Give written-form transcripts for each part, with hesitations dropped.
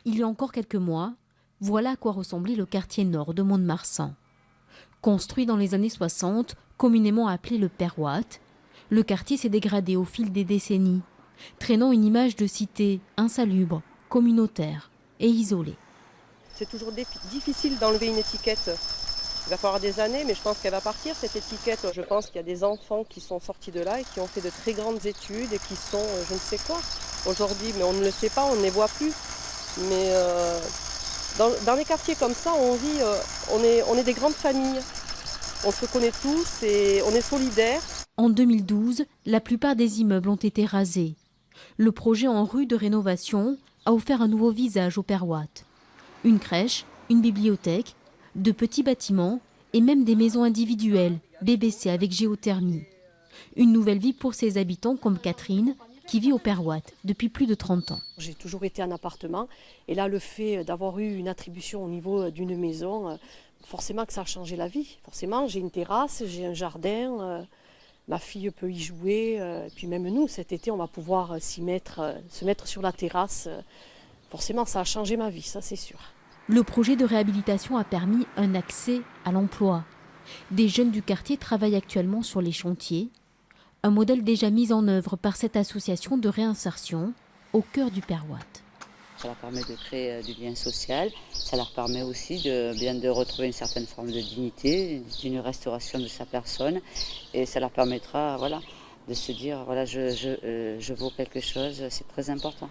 Il y a encore quelques mois, voilà à quoi ressemblait le quartier nord de Mont-de-Marsan. Construit dans les années 60, communément appelé le Perouat, le quartier s'est dégradé au fil des décennies, traînant une image de cité insalubre, communautaire et isolée. C'est toujours difficile d'enlever une étiquette. Il va falloir des années, mais je pense qu'elle va partir, cette étiquette. Je pense qu'il y a des enfants qui sont sortis de là et qui ont fait de très grandes études et qui sont je ne sais quoi aujourd'hui, mais on ne le sait pas, on ne les voit plus. Mais dans les quartiers comme ça, on vit, on est des grandes familles. On se connaît tous et on est solidaires. En 2012, la plupart des immeubles ont été rasés. Le projet en rue de rénovation a offert un nouveau visage au Perouat. Une crèche, une bibliothèque, de petits bâtiments et même des maisons individuelles, BBC avec géothermie. Une nouvelle vie pour ses habitants comme Catherine, qui vit au Perouat depuis plus de 30 ans. J'ai toujours été en appartement et là le fait d'avoir eu une attribution au niveau d'une maison, forcément que ça a changé la vie. Forcément, j'ai une terrasse, j'ai un jardin, ma fille peut y jouer, et puis même nous cet été on va pouvoir se mettre sur la terrasse. Forcément ça a changé ma vie, ça c'est sûr. Le projet de réhabilitation a permis un accès à l'emploi. Des jeunes du quartier travaillent actuellement sur les chantiers. Un modèle déjà mis en œuvre par cette association de réinsertion au cœur du Perouat. Ça leur permet de créer du lien social, ça leur permet aussi de retrouver une certaine forme de dignité, d'une restauration de sa personne, et ça leur permettra de se dire je vaux quelque chose, c'est très important.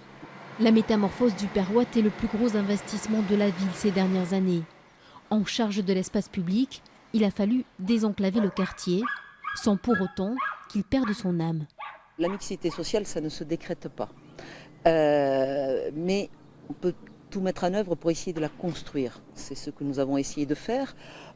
La métamorphose du Perouat est le plus gros investissement de la ville ces dernières années. En charge de l'espace public, il a fallu désenclaver le quartier, sans pour autant qu'il perde son âme. La mixité sociale, ça ne se décrète pas. Mais on peut tout mettre en œuvre pour essayer de la construire. C'est ce que nous avons essayé de faire.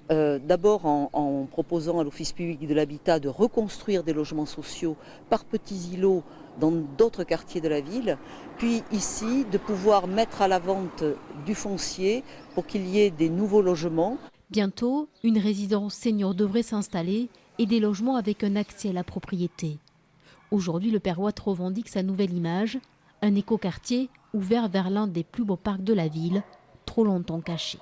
D'abord en proposant à l'Office public de l'habitat de reconstruire des logements sociaux par petits îlots dans d'autres quartiers de la ville. Puis ici, de pouvoir mettre à la vente du foncier pour qu'il y ait des nouveaux logements. Bientôt, une résidence senior devrait s'installer et des logements avec un accès à la propriété. Aujourd'hui, le Perouat revendique sa nouvelle image, un écoquartier ouvert vers l'un des plus beaux parcs de la ville, trop longtemps caché.